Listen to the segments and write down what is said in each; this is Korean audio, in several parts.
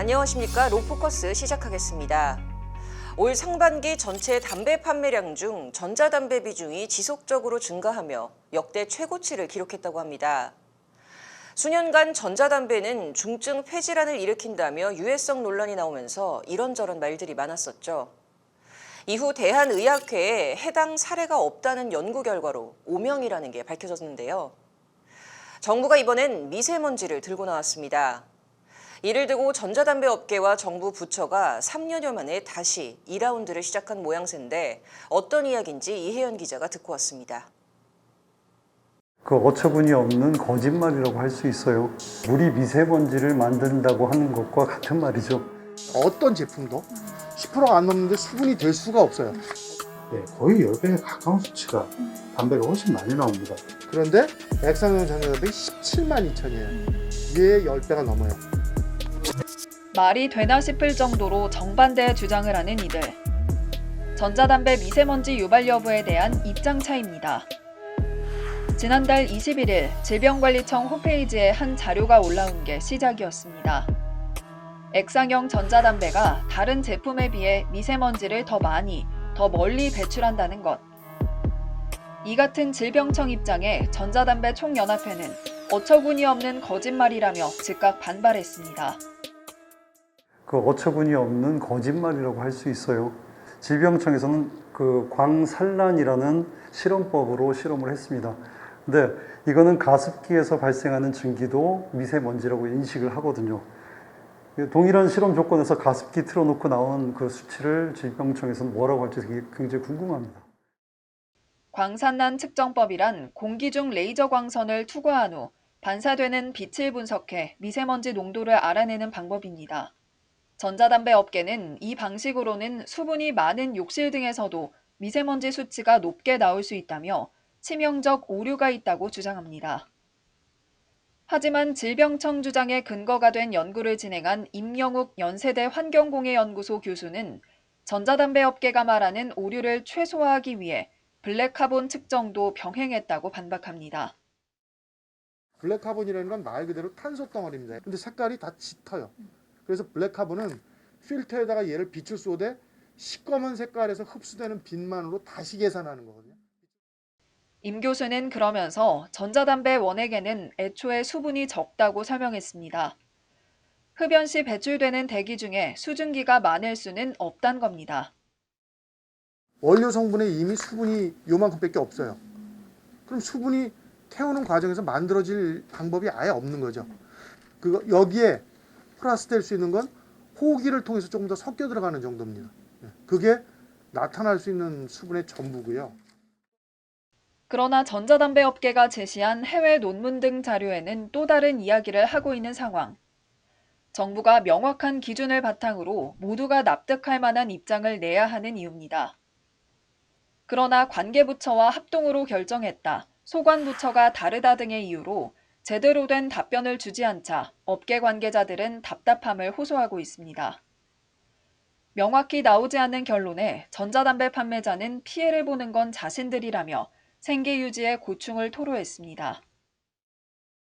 안녕하십니까. 로포커스 시작하겠습니다. 올 상반기 전체 담배 판매량 중 전자담배 비중이 지속적으로 증가하며 역대 최고치를 기록했다고 합니다. 수년간 전자담배는 중증 폐질환을 일으킨다며 유해성 논란이 나오면서 이런저런 말들이 많았었죠. 이후 대한의학회에 해당 사례가 없다는 연구 결과로 오명이라는 게 밝혀졌는데요. 정부가 이번엔 미세먼지를 들고 나왔습니다. 이를 두고 전자담배 업계와 정부 부처가 3년여 만에 다시 2라운드를 시작한 모양새인데 어떤 이야기인지 이혜연 기자가 듣고 왔습니다. 그 어처구니 없는 거짓말이라고 할 수 있어요. 물이 미세먼지를 만든다고 하는 것과 같은 말이죠. 어떤 제품도 10%가 안 넘는데 수분이 될 수가 없어요. 네, 거의 10배에 가까운 수치가 담배가 훨씬 많이 나옵니다. 그런데 액상용 전자담배 17만 2천이에요. 이게 10배가 넘어요. 말이 되나 싶을 정도로 정반대의 주장을 하는 이들. 전자담배 미세먼지 유발 여부에 대한 입장 차이입니다. 지난달 21일 질병관리청 홈페이지에 한 자료가 올라온 게 시작이었습니다. 액상형 전자담배가 다른 제품에 비해 미세먼지를 더 많이, 더 멀리 배출한다는 것. 이 같은 질병청 입장에 전자담배 총연합회는 어처구니 없는 거짓말이라며 즉각 반발했습니다. 그 어처구니 없는 거짓말이라고 할 수 있어요. 질병청에서는 그 광산란이라는 실험법으로 실험을 했습니다. 근데 이거는 가습기에서 발생하는 증기도 미세먼지라고 인식을 하거든요. 동일한 실험 조건에서 가습기 틀어놓고 나온 그 수치를 질병청에서는 뭐라고 할지 굉장히 궁금합니다. 광산난 측정법이란 공기 중 레이저 광선을 투과한 후 반사되는 빛을 분석해 미세먼지 농도를 알아내는 방법입니다. 전자담배 업계는 이 방식으로는 수분이 많은 욕실 등에서도 미세먼지 수치가 높게 나올 수 있다며 치명적 오류가 있다고 주장합니다. 하지만 질병청 주장에 근거가 된 연구를 진행한 임영욱 연세대 환경공해연구소 교수는 전자담배 업계가 말하는 오류를 최소화하기 위해 블랙카본 측정도 병행했다고 반박합니다. 블랙카본이라는 건 말 그대로 탄소 덩어리입니다. 근데 색깔이 다 짙어요. 그래서 블랙카본은 필터에다가 얘를 빛을 쏘되 시꺼먼 색깔에서 흡수되는 빛만으로 다시 계산하는 거거든요. 임 교수는 그러면서 전자담배 원액에는 애초에 수분이 적다고 설명했습니다. 흡연 시 배출되는 대기 중에 수증기가 많을 수는 없단 겁니다. 원료 성분에 이미 수분이 요만큼밖에 없어요. 그럼 수분이 태우는 과정에서 만들어질 방법이 아예 없는 거죠. 여기에 플러스 될 수 있는 건 호기를 통해서 조금 더 섞여 들어가는 정도입니다. 그게 나타날 수 있는 수분의 전부고요. 그러나 전자담배 업계가 제시한 해외 논문 등 자료에는 또 다른 이야기를 하고 있는 상황. 정부가 명확한 기준을 바탕으로 모두가 납득할 만한 입장을 내야 하는 이유입니다. 그러나 관계부처와 합동으로 결정했다, 소관부처가 다르다 등의 이유로 제대로 된 답변을 주지 않자 업계 관계자들은 답답함을 호소하고 있습니다. 명확히 나오지 않는 결론에 전자담배 판매자는 피해를 보는 건 자신들이라며 생계 유지에 고충을 토로했습니다.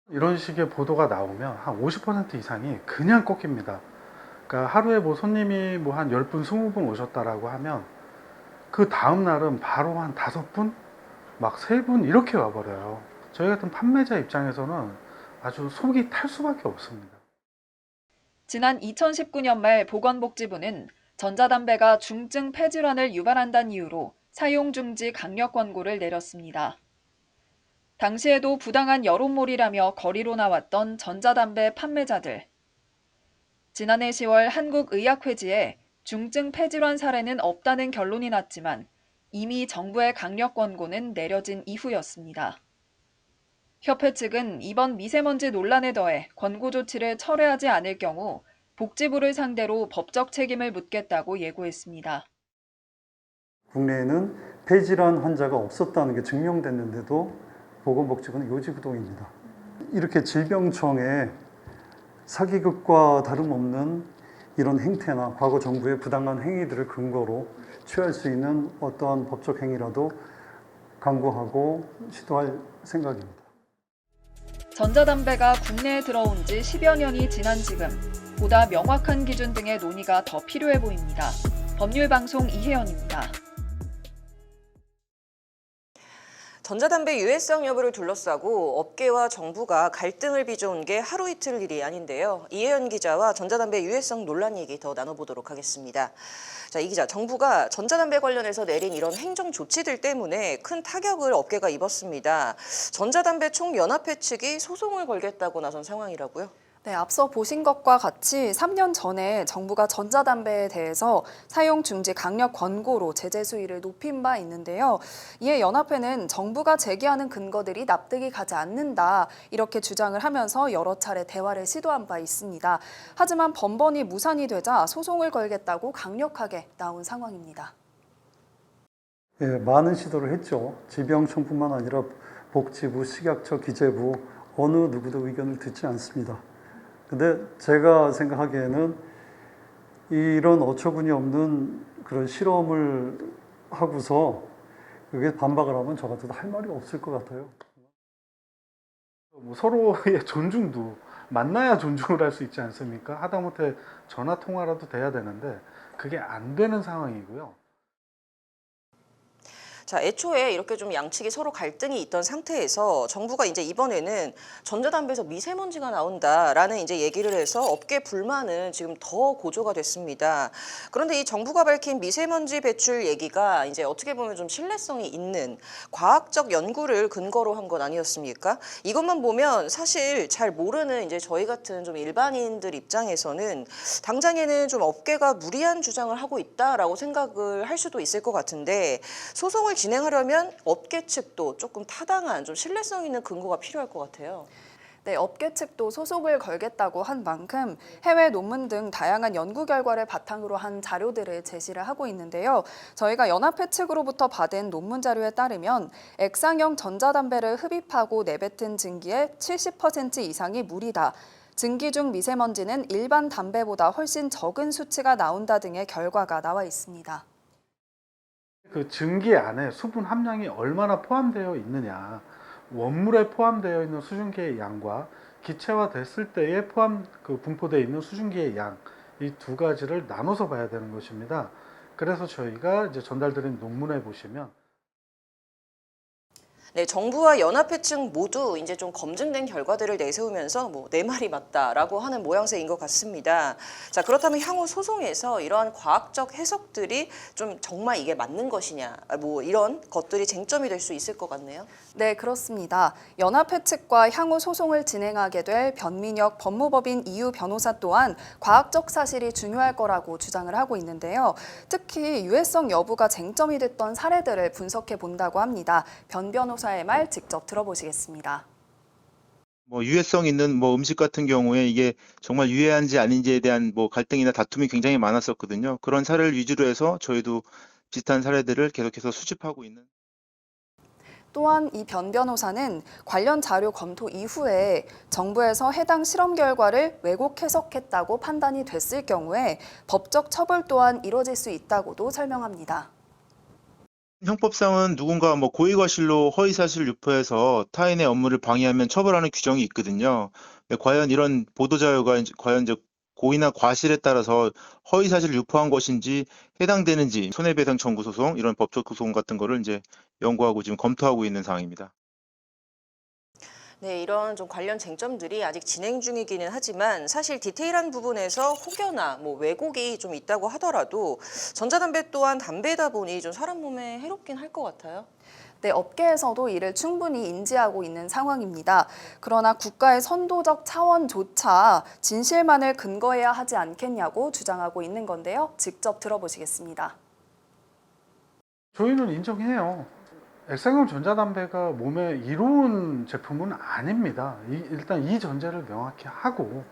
이런 식의 보도가 나오면 한 50% 이상이 그냥 꺾입니다. 그러니까 하루에 뭐 손님이 뭐 한 10분, 20분 오셨다라고 하면 그 다음 날은 바로 한 5분, 막 3분 이렇게 와버려요. 저희 같은 판매자 입장에서는 아주 속이 탈 수밖에 없습니다. 지난 2019년 말 보건복지부는 전자담배가 중증 폐질환을 유발한다는 이유로 사용 중지 강력 권고를 내렸습니다. 당시에도 부당한 여론몰이라며 거리로 나왔던 전자담배 판매자들. 지난해 10월 한국의학회지에 중증 폐질환 사례는 없다는 결론이 났지만 이미 정부의 강력 권고는 내려진 이후였습니다. 협회 측은 이번 미세먼지 논란에 더해 권고 조치를 철회하지 않을 경우 복지부를 상대로 법적 책임을 묻겠다고 예고했습니다. 국내에는 폐질환 환자가 없었다는 게 증명됐는데도 보건복지부는 요지부동입니다. 이렇게 질병청에 사기극과 다름없는 이런 행태나 과거 정부의 부당한 행위들을 근거로 취할 수 있는 어떠한 법적 행위라도 강구하고 시도할 생각입니다. 전자담배가 국내에 들어온 지 10여 년이 지난 지금 보다 명확한 기준 등의 논의가 더 필요해 보입니다. 법률방송 이혜연입니다. 전자담배 유해성 여부를 둘러싸고 업계와 정부가 갈등을 빚어온 게 하루 이틀 일이 아닌데요. 이혜연 기자와 전자담배 유해성 논란 얘기 더 나눠보도록 하겠습니다. 자, 이 기자, 정부가 전자담배 관련해서 내린 이런 행정 조치들 때문에 큰 타격을 업계가 입었습니다. 전자담배 총연합회 측이 소송을 걸겠다고 나선 상황이라고요? 네, 앞서 보신 것과 같이 3년 전에 정부가 전자담배에 대해서 사용 중지 강력 권고로 제재 수위를 높인 바 있는데요. 이에 연합회는 정부가 제기하는 근거들이 납득이 가지 않는다 이렇게 주장을 하면서 여러 차례 대화를 시도한 바 있습니다. 하지만 번번이 무산이 되자 소송을 걸겠다고 강력하게 나온 상황입니다. 예, 많은 시도를 했죠. 질병청뿐만 아니라 복지부, 식약처, 기재부 어느 누구도 의견을 듣지 않습니다. 근데 제가 생각하기에는 이런 어처구니 없는 그런 실험을 하고서 그게 반박을 하면 저 같아도 할 말이 없을 것 같아요. 뭐 서로의 존중도 만나야 존중을 할 수 있지 않습니까? 하다못해 전화 통화라도 돼야 되는데 그게 안 되는 상황이고요. 자, 애초에 이렇게 좀 양측이 서로 갈등이 있던 상태에서 정부가 이제 이번에는 전자담배에서 미세먼지가 나온다라는 이제 얘기를 해서 업계 불만은 지금 더 고조가 됐습니다. 그런데 이 정부가 밝힌 미세먼지 배출 얘기가 이제 어떻게 보면 좀 신뢰성이 있는 과학적 연구를 근거로 한 건 아니었습니까? 이것만 보면 사실 잘 모르는 이제 저희 같은 좀 일반인들 입장에서는 당장에는 좀 업계가 무리한 주장을 하고 있다라고 생각을 할 수도 있을 것 같은데 소송을 진행하려면 업계 측도 조금 타당한 좀 신뢰성 있는 근거가 필요할 것 같아요. 네, 업계 측도 소송을 걸겠다고 한 만큼 해외 논문 등 다양한 연구 결과를 바탕으로 한 자료들을 제시를 하고 있는데요. 저희가 연합회 측으로부터 받은 논문 자료에 따르면 액상형 전자담배를 흡입하고 내뱉은 증기의 70% 이상이 물이다. 증기 중 미세먼지는 일반 담배보다 훨씬 적은 수치가 나온다 등의 결과가 나와 있습니다. 그 증기 안에 수분 함량이 얼마나 포함되어 있느냐, 원물에 포함되어 있는 수증기의 양과 기체화됐을 때에 분포되어 있는 수증기의 양, 이 두 가지를 나눠서 봐야 되는 것입니다. 그래서 저희가 이제 전달드린 논문에 보시면 네, 정부와 연합회 측 모두 이제 좀 검증된 결과들을 내세우면서 뭐 내 말이 맞다라고 하는 모양새인 것 같습니다. 자, 그렇다면 향후 소송에서 이러한 과학적 해석들이 좀 정말 이게 맞는 것이냐, 뭐 이런 것들이 쟁점이 될 수 있을 것 같네요. 네, 그렇습니다. 연합회 측과 향후 소송을 진행하게 될 변민혁 법무법인 이유 변호사 또한 과학적 사실이 중요할 거라고 주장을 하고 있는데요. 특히 유해성 여부가 쟁점이 됐던 사례들을 분석해 본다고 합니다. 변 변호사의 말 직접 들어보시겠습니다. 유해성 있는 음식 같은 경우에 이게 정말 유해한지 아닌지에 대한 갈등이나 다툼이 굉장히 많았었거든요. 그런 사례를 위주로 해서 저희도 비슷한 사례들을 계속해서 수집하고 있는. 또한 이 변 변호사는 관련 자료 검토 이후에 정부에서 해당 실험 결과를 왜곡 해석했다고 판단이 됐을 경우에 법적 처벌 또한 이뤄질 수 있다고도 설명합니다. 형법상은 누군가 고의과실로 허위사실 유포해서 타인의 업무를 방해하면 처벌하는 규정이 있거든요. 과연 이런 보도자료가 과연 이제 고의나 과실에 따라서 허위사실 유포한 것인지 해당되는지 손해배상 청구 소송, 이런 법적 소송 같은 거를 이제 연구하고 지금 검토하고 있는 상황입니다. 네, 이런 좀 관련 쟁점들이 아직 진행 중이기는 하지만 사실 디테일한 부분에서 혹여나 왜곡이 좀 있다고 하더라도 전자담배 또한 담배다 보니 좀 사람 몸에 해롭긴 할 것 같아요. 네, 업계에서도 이를 충분히 인지하고 있는 상황입니다. 그러나 국가의 선도적 차원조차 진실만을 근거해야 하지 않겠냐고 주장하고 있는 건데요. 직접 들어보시겠습니다. 저희는 인정해요. 액상형 전자담배가 몸에 이로운 제품은 아닙니다. 일단 이 전제를 명확히 하고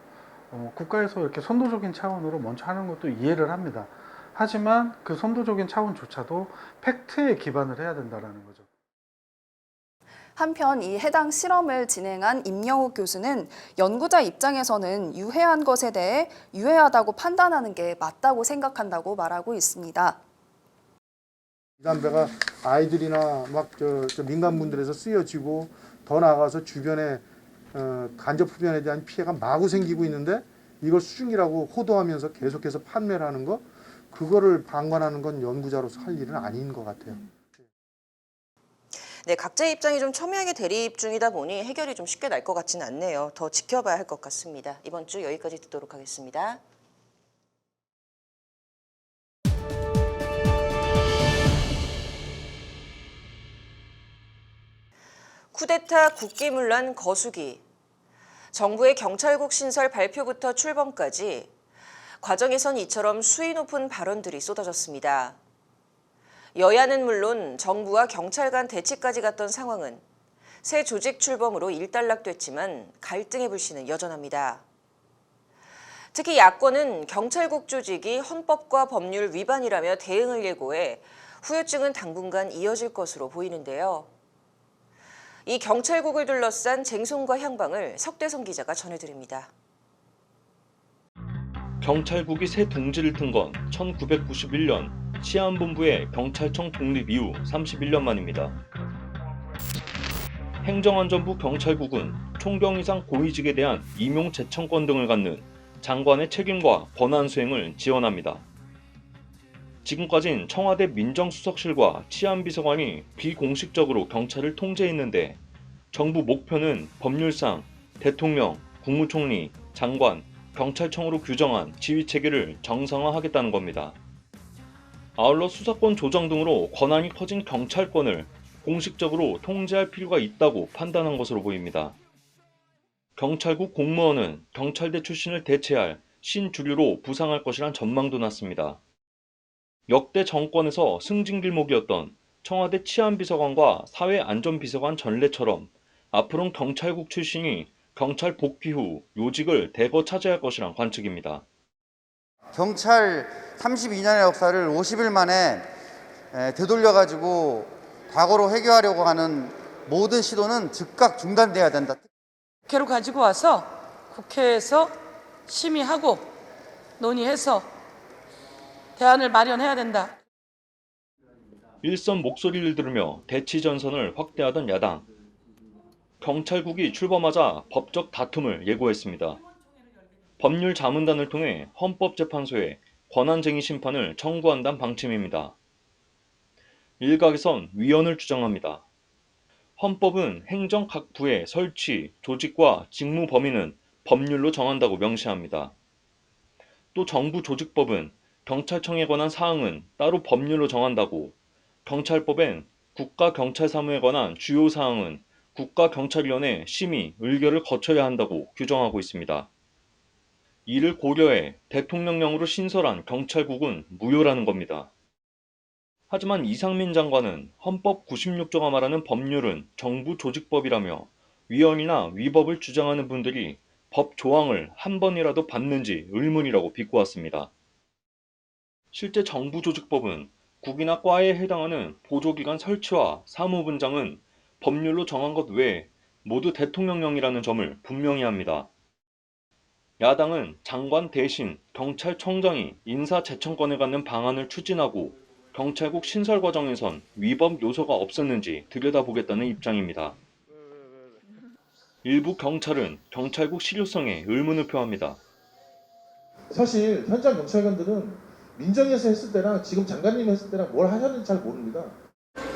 국가에서 이렇게 선도적인 차원으로 먼저 하는 것도 이해를 합니다. 하지만 그 선도적인 차원조차도 팩트에 기반을 해야 된다는 거죠. 한편 이 해당 실험을 진행한 임영욱 교수는 연구자 입장에서는 유해한 것에 대해 유해하다고 판단하는 게 맞다고 생각한다고 말하고 있습니다. 이 담배가 아이들이나 민간 분들에서 쓰여지고 더 나아가서 주변에 간접 흡연에 대한 피해가 마구 생기고 있는데 이걸 수증기라고 호도하면서 계속해서 판매를 하는 거, 그거를 방관하는 건 연구자로서 할 일은 아닌 것 같아요. 네, 각자의 입장이 좀 첨예하게 대립 중이다 보니 해결이 좀 쉽게 날 것 같지는 않네요. 더 지켜봐야 할 것 같습니다. 이번 주 여기까지 듣도록 하겠습니다. 쿠데타 국기문란 거수기. 정부의 경찰국 신설 발표부터 출범까지 과정에선 이처럼 수위 높은 발언들이 쏟아졌습니다. 여야는 물론 정부와 경찰 간 대치까지 갔던 상황은 새 조직 출범으로 일단락됐지만 갈등의 불씨는 여전합니다. 특히 야권은 경찰국 조직이 헌법과 법률 위반이라며 대응을 예고해 후유증은 당분간 이어질 것으로 보이는데요. 이 경찰국을 둘러싼 쟁송과 향방을 석대성 기자가 전해드립니다. 경찰국이 새 둥지를 튼 건 1991년 치안본부의 경찰청 독립 이후 31년 만입니다. 행정안전부 경찰국은 총경 이상 고위직에 대한 임용 제청권 등을 갖는 장관의 책임과 권한 수행을 지원합니다. 지금까진 청와대 민정수석실과 치안비서관이 비공식적으로 경찰을 통제했는데 정부 목표는 법률상 대통령, 국무총리, 장관, 경찰청으로 규정한 지휘체계를 정상화하겠다는 겁니다. 아울러 수사권 조정 등으로 권한이 커진 경찰권을 공식적으로 통제할 필요가 있다고 판단한 것으로 보입니다. 경찰국 공무원은 경찰대 출신을 대체할 신주류로 부상할 것이란 전망도 났습니다. 역대 정권에서 승진길목이었던 청와대 치안비서관과 사회안전비서관 전례처럼 앞으로는 경찰국 출신이 경찰 복귀 후 요직을 대거 차지할 것이란 관측입니다. 경찰 32년의 역사를 50일 만에 되돌려가지고 과거로 회귀하려고 하는 모든 시도는 즉각 중단돼야 된다. 국회로 가지고 와서 국회에서 심의하고 논의해서 대안을 마련해야 된다. 일선 목소리를 들으며 대치 전선을 확대하던 야당. 경찰국이 출범하자 법적 다툼을 예고했습니다. 법률자문단을 통해 헌법재판소에 권한쟁의 심판을 청구한다는 방침입니다. 일각에선 위헌을 주장합니다. 헌법은 행정 각 부의 설치, 조직과 직무 범위는 법률로 정한다고 명시합니다. 또 정부 조직법은 경찰청에 관한 사항은 따로 법률로 정한다고, 경찰법엔 국가경찰사무에 관한 주요 사항은 국가경찰위원회 심의, 의결을 거쳐야 한다고 규정하고 있습니다. 이를 고려해 대통령령으로 신설한 경찰국은 무효라는 겁니다. 하지만 이상민 장관은 헌법 96조가 말하는 법률은 정부 조직법이라며 위헌이나 위법을 주장하는 분들이 법 조항을 한 번이라도 봤는지 의문이라고 비꼬았습니다. 실제 정부 조직법은 국이나 과에 해당하는 보조기관 설치와 사무분장은 법률로 정한 것 외에 모두 대통령령이라는 점을 분명히 합니다. 야당은 장관 대신 경찰청장이 인사재청권을 갖는 방안을 추진하고 경찰국 신설 과정에선 위법 요소가 없었는지 들여다보겠다는 입장입니다. 일부 경찰은 경찰국 실효성에 의문을 표합니다. 사실 현장 경찰관들은 민정에서 했을 때랑 지금 장관님이 했을 때랑 뭘 하셨는지 잘 모릅니다.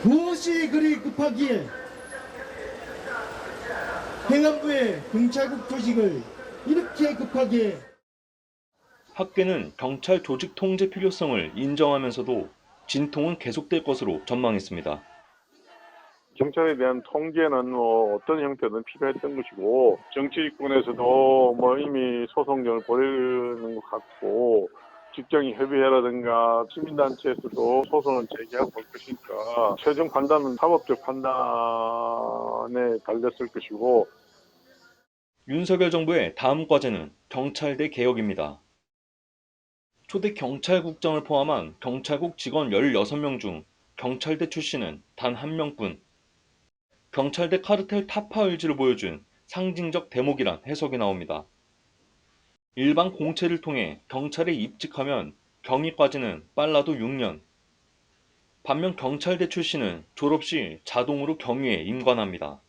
무엇이 그리 급하기에 행안부의 경찰국 조직을 이렇게 급하게. 학계는 경찰 조직 통제 필요성을 인정하면서도 진통은 계속될 것으로 전망했습니다. 경찰에 대한 통제는 어떤 형태든 필요했던 것이고, 정치권에서도 이미 소송전을 벌이는 것 같고, 직장인 협의회라든가 시민단체에서도 소송을 제기하고 올 것이니까 최종 판단은 사법적 판단에 달렸을 것이고. 윤석열 정부의 다음 과제는 경찰대 개혁입니다. 초대 경찰국장을 포함한 경찰국 직원 16명 중 경찰대 출신은 단 1명뿐. 경찰대 카르텔 타파 의지를 보여준 상징적 대목이란 해석이 나옵니다. 일반 공채를 통해 경찰에 입직하면 경위까지는 빨라도 6년. 반면 경찰대 출신은 졸업 시 자동으로 경위에 임관합니다.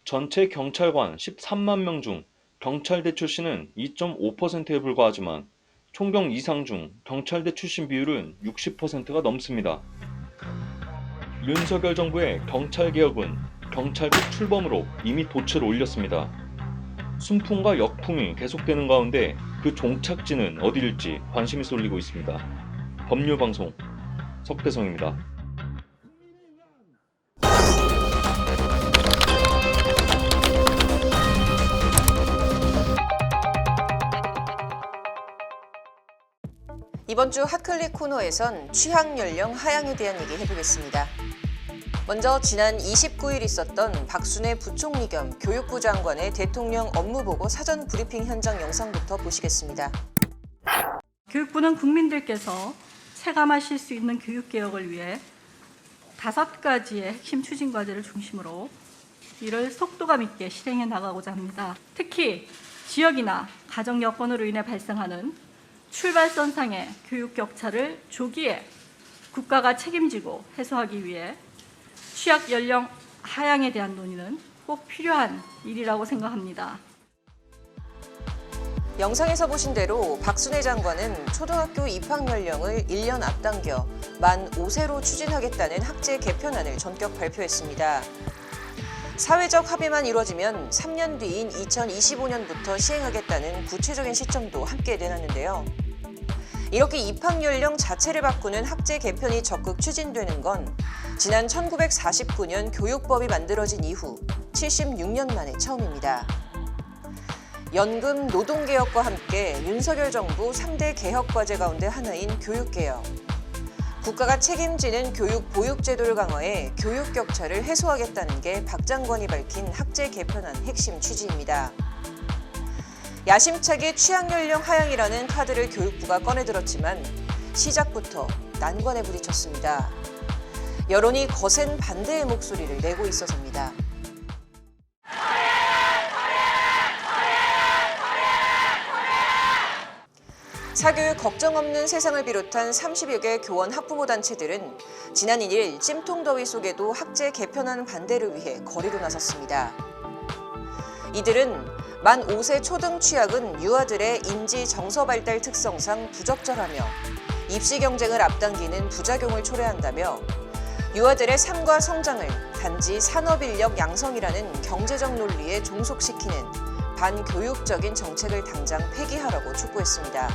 전체 경찰관 13만 명 중 경찰대 출신은 2.5%에 불과하지만 총경 이상 중 경찰대 출신 비율은 60%가 넘습니다. 윤석열 정부의 경찰개혁은 경찰국 출범으로 이미 돛을 올렸습니다. 순풍과 역풍이 계속되는 가운데 그 종착지는 어디일지 관심이 쏠리고 있습니다. 법률방송 석대성입니다. 이번 주 핫클릭 코너에선 취향 연령 하향에 대한 얘기 해보겠습니다. 먼저 지난 29일 있었던 박순애 부총리 겸 교육부 장관의 대통령 업무보고 사전 브리핑 현장 영상부터 보시겠습니다. 교육부는 국민들께서 체감하실 수 있는 교육개혁을 위해 5가지의 핵심 추진 과제를 중심으로 이를 속도감 있게 실행해 나가고자 합니다. 특히 지역이나 가정 여건으로 인해 발생하는 출발선상의 교육 격차를 조기에 국가가 책임지고 해소하기 위해 취약 연령 하향에 대한 논의는 꼭 필요한 일이라고 생각합니다. 영상에서 보신 대로 박순애 장관은 초등학교 입학 연령을 1년 앞당겨 만 5세로 추진하겠다는 학제 개편안을 전격 발표했습니다. 사회적 합의만 이루어지면 3년 뒤인 2025년부터 시행하겠다는 구체적인 시점도 함께 내놨는데요. 이렇게 입학 연령 자체를 바꾸는 학제 개편이 적극 추진되는 건 지난 1949년 교육법이 만들어진 이후 76년 만에 처음입니다. 연금 노동개혁과 함께 윤석열 정부 3대 개혁 과제 가운데 하나인 교육개혁. 국가가 책임지는 교육 보육제도를 강화해 교육 격차를 해소하겠다는 게 박 장관이 밝힌 학제 개편안 핵심 취지입니다. 야심차게 취약 연령 하향이라는 카드를 교육부가 꺼내들었지만 시작부터 난관에 부딪혔습니다. 여론이 거센 반대의 목소리를 내고 있어서입니다. 사교육 걱정 없는 세상을 비롯한 30여 개 교원 학부모 단체들은 지난 1일 찜통더위 속에도 학제 개편안 반대를 위해 거리로 나섰습니다. 이들은 만 5세 초등 취약은 유아들의 인지 정서 발달 특성상 부적절하며 입시 경쟁을 앞당기는 부작용을 초래한다며 유아들의 삶과 성장을 단지 산업인력 양성이라는 경제적 논리에 종속시키는 반교육적인 정책을 당장 폐기하라고 촉구했습니다.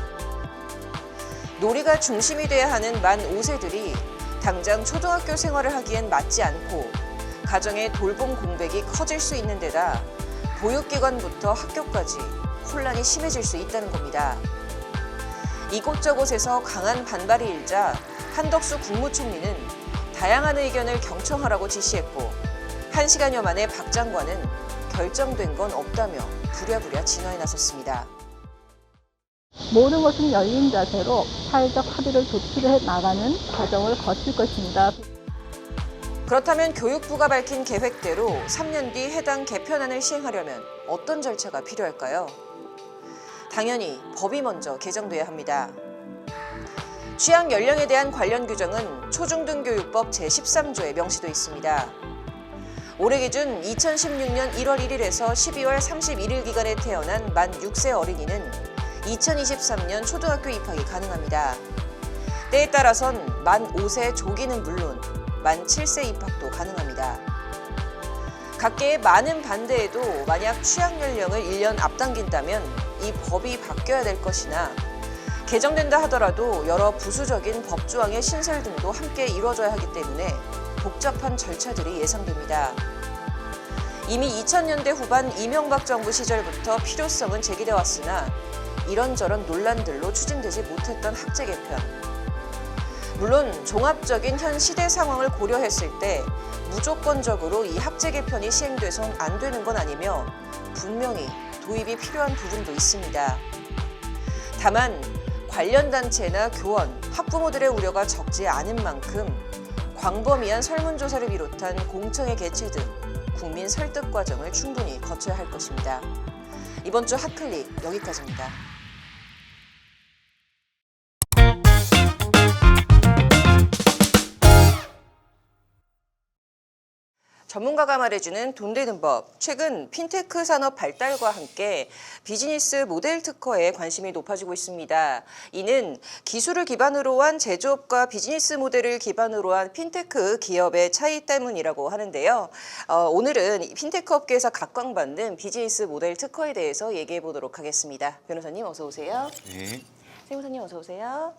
놀이가 중심이 돼야 하는 만 5세들이 당장 초등학교 생활을 하기엔 맞지 않고 가정의 돌봄 공백이 커질 수 있는 데다 보육기관부터 학교까지 혼란이 심해질 수 있다는 겁니다. 이곳저곳에서 강한 반발이 일자 한덕수 국무총리는 다양한 의견을 경청하라고 지시했고 1시간여 만에 박 장관은 결정된 건 없다며 부랴부랴 진화에 나섰습니다. 모든 것은 열린 자세로 사회적 합의를 도출해 나가는 과정을 거칠 것입니다. 그렇다면 교육부가 밝힌 계획대로 3년 뒤 해당 개편안을 시행하려면 어떤 절차가 필요할까요? 당연히 법이 먼저 개정돼야 합니다. 취약 연령에 대한 관련 규정은 초중등교육법 제13조에 명시돼 있습니다. 올해 기준 2016년 1월 1일에서 12월 31일 기간에 태어난 만 6세 어린이는 2023년 초등학교 입학이 가능합니다. 때에 따라선 만 5세 조기는 물론 만 7세 입학도 가능합니다. 각계의 많은 반대에도 만약 취약 연령을 1년 앞당긴다면 이 법이 바뀌어야 될 것이나 개정된다 하더라도 여러 부수적인 법조항의 신설 등도 함께 이루어져야 하기 때문에 복잡한 절차들이 예상됩니다. 이미 2000년대 후반 이명박 정부 시절부터 필요성은 제기돼 왔으나 이런저런 논란들로 추진되지 못했던 학제 개편. 물론 종합적인 현 시대 상황을 고려했을 때 무조건적으로 이 학제 개편이 시행돼선 안 되는 건 아니며 분명히 도입이 필요한 부분도 있습니다. 다만 관련 단체나 교원, 학부모들의 우려가 적지 않은 만큼 광범위한 설문조사를 비롯한 공청회 개최 등 국민 설득 과정을 충분히 거쳐야 할 것입니다. 이번 주 핫클릭 여기까지입니다. 전문가가 말해주는 돈 되는 법. 최근 핀테크 산업 발달과 함께 비즈니스 모델 특허에 관심이 높아지고 있습니다. 이는 기술을 기반으로 한 제조업과 비즈니스 모델을 기반으로 한 핀테크 기업의 차이 때문이라고 하는데요. 오늘은 핀테크 업계에서 각광받는 비즈니스 모델 특허에 대해서 얘기해 보도록 하겠습니다. 변호사님 어서 오세요. 네. 세무사님 어서 오세요.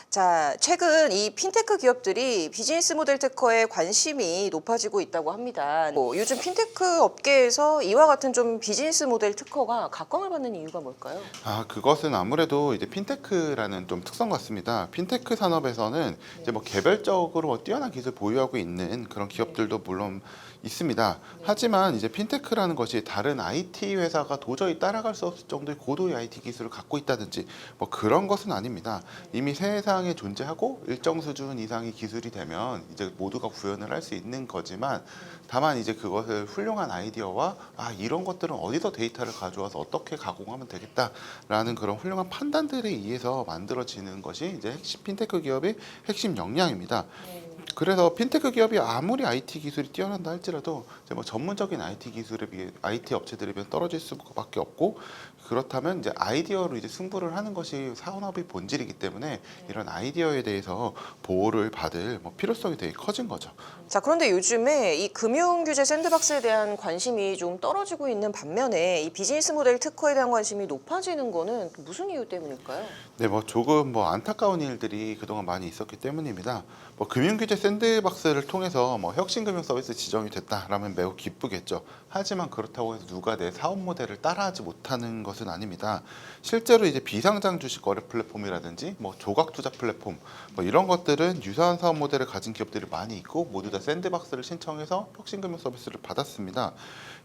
자, 최근 이 핀테크 기업들이 비즈니스 모델 특허에 관심이 높아지고 있다고 합니다. 요즘 핀테크 업계에서 이와 같은 좀 비즈니스 모델 특허가 각광을 받는 이유가 뭘까요? 그것은 아무래도 이제 핀테크라는 좀 특성 같습니다. 핀테크 산업에서는 이제 뭐 개별적으로 뛰어난 기술 보유하고 있는 그런 기업들도 물론 있습니다. 하지만 이제 핀테크라는 것이 다른 IT 회사가 도저히 따라갈 수 없을 정도의 고도의 IT 기술을 갖고 있다든지 뭐 그런 것은 아닙니다. 이미 세상에 존재하고 일정 수준 이상의 기술이 되면 이제 모두가 구현을 할 수 있는 거지만 다만 이제 그것을 훌륭한 아이디어와 이런 것들은 어디서 데이터를 가져와서 어떻게 가공하면 되겠다라는 그런 훌륭한 판단들에 의해서 만들어지는 것이 이제 핀테크 기업의 핵심 역량입니다. 그래서 핀테크 기업이 아무리 IT 기술이 뛰어난다 할지라도 이제 뭐 전문적인 IT 기술에 비해 IT 업체들에 비해 떨어질 수밖에 없고, 그렇다면 이제 아이디어로 이제 승부를 하는 것이 산업의 본질이기 때문에 이런 아이디어에 대해서 보호를 받을 필요성이 되게 커진 거죠. 자, 그런데 요즘에 이 금융규제 샌드박스에 대한 관심이 좀 떨어지고 있는 반면에 이 비즈니스 모델 특허에 대한 관심이 높아지는 거는 무슨 이유 때문일까요? 네, 조금 안타까운 일들이 그동안 많이 있었기 때문입니다. 금융규제 샌드박스를 통해서 혁신금융 서비스 지정이 됐다라면 매우 기쁘겠죠. 하지만 그렇다고 해서 누가 내 사업 모델을 따라하지 못하는 것은 아닙니다. 실제로 이제 비상장 주식 거래 플랫폼이라든지 조각 투자 플랫폼 이런 것들은 유사한 사업 모델을 가진 기업들이 많이 있고 모두 다 샌드박스를 신청해서 혁신금융 서비스를 받았습니다.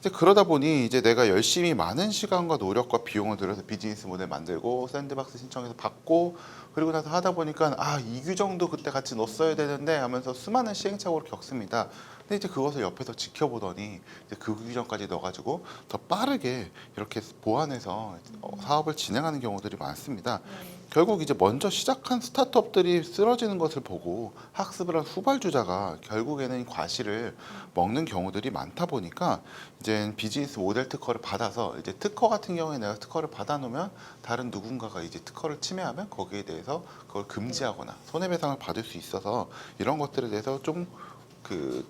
이제 그러다 보니 이제 내가 열심히 많은 시간과 노력과 비용을 들여서 비즈니스 모델 만들고 샌드박스 신청해서 받고 그리고 나서 하다 보니까 이 규정도 그때 같이 넣었어야 되는데 하면서 수많은 시행착오를 겪습니다. 근데 이제 그것을 옆에서 지켜보더니 이제 그 규정까지 넣어가지고 더 빠르게 이렇게 보완해서 사업을 진행하는 경우들이 많습니다. 결국 이제 먼저 시작한 스타트업들이 쓰러지는 것을 보고 학습을 한 후발주자가 결국에는 과실을 먹는 경우들이 많다 보니까 이제 비즈니스 모델 특허를 받아서 이제 특허 같은 경우에 내가 특허를 받아놓으면 다른 누군가가 이제 특허를 침해하면 거기에 대해서 그걸 금지하거나 손해배상을 받을 수 있어서 이런 것들에 대해서 좀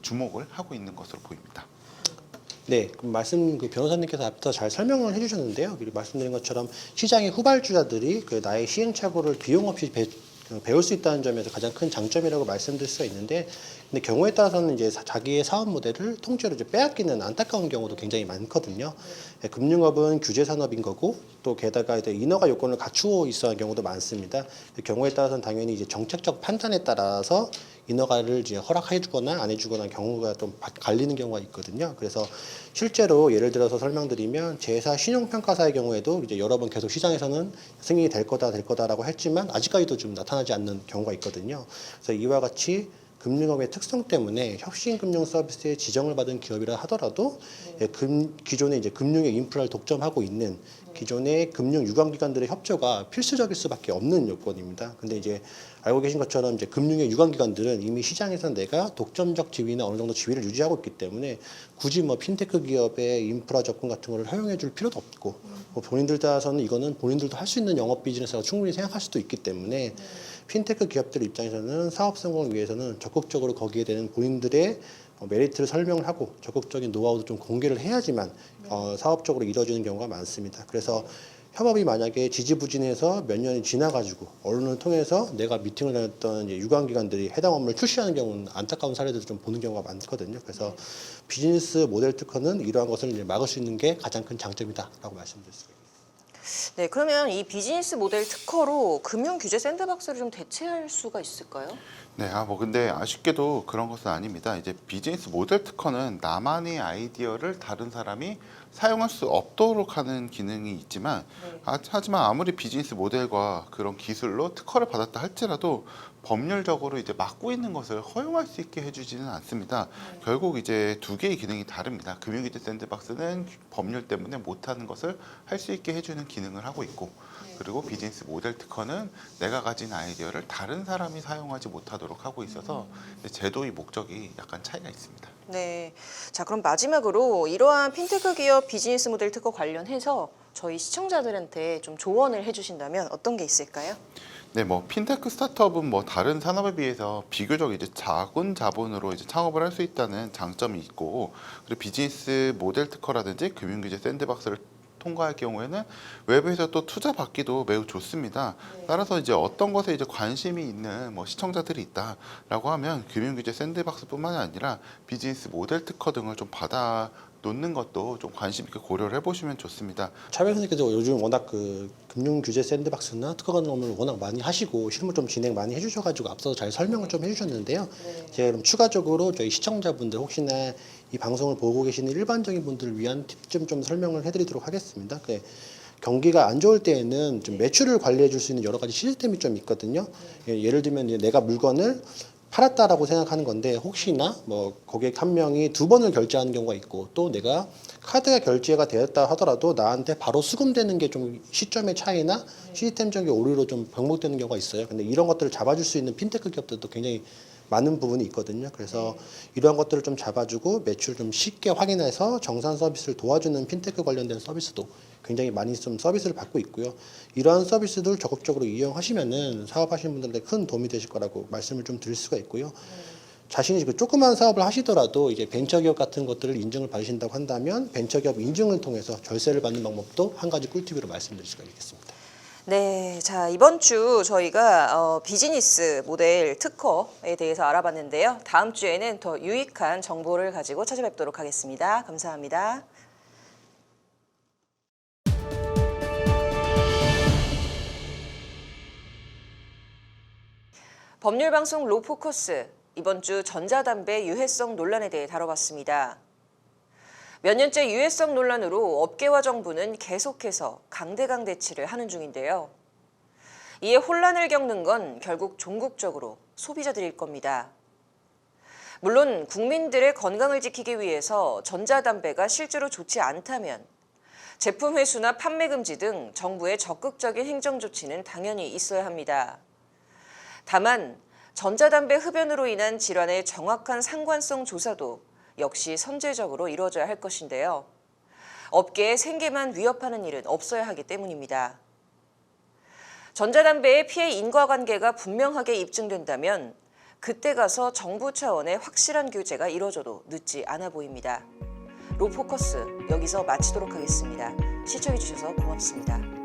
주목을 하고 있는 것으로 보입니다. 네, 말씀 변호사님께서 앞서 잘 설명을 해주셨는데요. 그리고 말씀드린 것처럼 시장의 후발주자들이 나의 시행착오를 비용 없이 배울 수 있다는 점에서 가장 큰 장점이라고 말씀드릴 수가 있는데, 근데 경우에 따라서는 이제 자기의 사업 모델을 통째로 이제 빼앗기는 안타까운 경우도 굉장히 많거든요. 금융업은 규제 산업인 거고 또 게다가 이제 인허가 요건을 갖추어 있어야 하는 경우도 많습니다. 경우에 따라서는 당연히 이제 정책적 판단에 따라서 인허가를 이제 허락해주거나 안 해주거나 경우가 좀 갈리는 경우가 있거든요. 그래서 실제로 예를 들어서 설명드리면 제사 신용평가사의 경우에도 이제 여러 번 계속 시장에서는 승인이 될 거다라고 했지만 아직까지도 좀 나타나지 않는 경우가 있거든요. 그래서 이와 같이 금융업의 특성 때문에 혁신금융 서비스에 지정을 받은 기업이라 하더라도 기존의 이제 금융의 인프라를 독점하고 있는 기존의 금융 유관기관들의 협조가 필수적일 수밖에 없는 요건입니다. 근데 이제 알고 계신 것처럼 이제 금융의 유관기관들은 이미 시장에서 내가 독점적 지위나 어느 정도 지위를 유지하고 있기 때문에 굳이 핀테크 기업의 인프라 접근 같은 거를 허용해 줄 필요도 없고 본인들 따라서는 이거는 본인들도 할 수 있는 영업 비즈니스라고 충분히 생각할 수도 있기 때문에 핀테크 기업들 입장에서는 사업 성공을 위해서는 적극적으로 거기에 대한 본인들의 메리트를 설명을 하고 적극적인 노하우도 좀 공개를 해야지만 사업적으로 이루어지는 경우가 많습니다. 그래서 협업이 만약에 지지부진해서 몇 년이 지나가지고 언론을 통해서 내가 미팅을 다녔던 유관기관들이 해당 업무를 출시하는 경우는 안타까운 사례들을 좀 보는 경우가 많거든요. 그래서 비즈니스 모델 특허는 이러한 것을 이제 막을 수 있는 게 가장 큰 장점이다라고 말씀드릴 수 있습니다. 네, 그러면 이 비즈니스 모델 특허로 금융 규제 샌드박스를 좀 대체할 수가 있을까요? 네, 근데 아쉽게도 그런 것은 아닙니다. 이제 비즈니스 모델 특허는 나만의 아이디어를 다른 사람이 사용할 수 없도록 하는 기능이 있지만, 하지만 아무리 비즈니스 모델과 그런 기술로 특허를 받았다 할지라도 법률적으로 이제 막고 있는 것을 허용할 수 있게 해주지는 않습니다. 결국 이제 두 개의 기능이 다릅니다. 금융규제 샌드박스는 법률 때문에 못하는 것을 할 수 있게 해주는 기능을 하고 있고, 그리고 비즈니스 모델 특허는 내가 가진 아이디어를 다른 사람이 사용하지 못하도록 하고 있어서 제도의 목적이 약간 차이가 있습니다. 네. 자, 그럼 마지막으로 이러한 핀테크 기업 비즈니스 모델 특허 관련해서 저희 시청자들한테 좀 조언을 해주신다면 어떤 게 있을까요? 네, 뭐 핀테크 스타트업은 뭐 다른 산업에 비해서 비교적 이제 작은 자본으로 이제 창업을 할 수 있다는 장점이 있고, 그리고 비즈니스 모델 특허라든지 금융규제 샌드박스를 통과할 경우에는 외부에서 또 투자 받기도 매우 좋습니다. 따라서 이제 어떤 것에 이제 관심이 있는 뭐 시청자들이 있다라고 하면 금융규제 샌드박스뿐만이 아니라 비즈니스 모델 특허 등을 좀 받아 놓는 것도 좀 관심 있게 고려를 해보시면 좋습니다. 차 변호사님께서 요즘 워낙 그 금융규제 샌드박스나 특허 관련을 워낙 많이 하시고 실무 좀 진행 많이 해주셔가지고 앞서서 잘 설명을 좀 해주셨는데요. 제가 그럼 추가적으로 저희 시청자분들 혹시나 이 방송을 보고 계시는 일반적인 분들을 위한 팁 좀 설명을 해드리도록 하겠습니다. 경기가 안 좋을 때에는 좀 매출을 관리해 줄 수 있는 여러 가지 시스템이 좀 있거든요. 예를 들면 이제 내가 물건을 팔았다라고 생각하는 건데 혹시나 뭐 고객 한 명이 2번을 결제하는 경우가 있고 또 내가 카드가 결제가 되었다 하더라도 나한테 바로 수금되는 게 좀 시점의 차이나 시스템적인 오류로 좀 병목되는 경우가 있어요. 근데 이런 것들을 잡아줄 수 있는 핀테크 기업들도 굉장히 많은 부분이 있거든요. 그래서 이러한 것들을 좀 잡아주고 매출 좀 쉽게 확인해서 정산 서비스를 도와주는 핀테크 관련된 서비스도 굉장히 많이 좀 서비스를 받고 있고요. 이러한 서비스들 적극적으로 이용하시면은 사업하시는 분들한테 큰 도움이 되실 거라고 말씀을 좀 드릴 수가 있고요. 자신이 그 조그만 사업을 하시더라도 이제 벤처기업 같은 것들을 인증을 받으신다고 한다면 벤처기업 인증을 통해서 절세를 받는 방법도 한 가지 꿀팁으로 말씀드릴 수가 있겠습니다. 네, 자 이번 주 저희가 비즈니스 모델 특허에 대해서 알아봤는데요. 다음 주에는 더 유익한 정보를 가지고 찾아뵙도록 하겠습니다. 감사합니다. 법률방송 로포커스, 이번 주 전자담배 유해성 논란에 대해 다뤄봤습니다. 몇 년째 유해성 논란으로 업계와 정부는 계속해서 강대강 대치를 하는 중인데요. 이에 혼란을 겪는 건 결국 종국적으로 소비자들일 겁니다. 물론 국민들의 건강을 지키기 위해서 전자담배가 실제로 좋지 않다면 제품 회수나 판매 금지 등 정부의 적극적인 행정 조치는 당연히 있어야 합니다. 다만 전자담배 흡연으로 인한 질환의 정확한 상관성 조사도 역시 선제적으로 이루어져야 할 것인데요. 업계의 생계만 위협하는 일은 없어야 하기 때문입니다. 전자담배의 피해 인과관계가 분명하게 입증된다면 그때 가서 정부 차원의 확실한 규제가 이루어져도 늦지 않아 보입니다. 로포커스 여기서 마치도록 하겠습니다. 시청해주셔서 고맙습니다.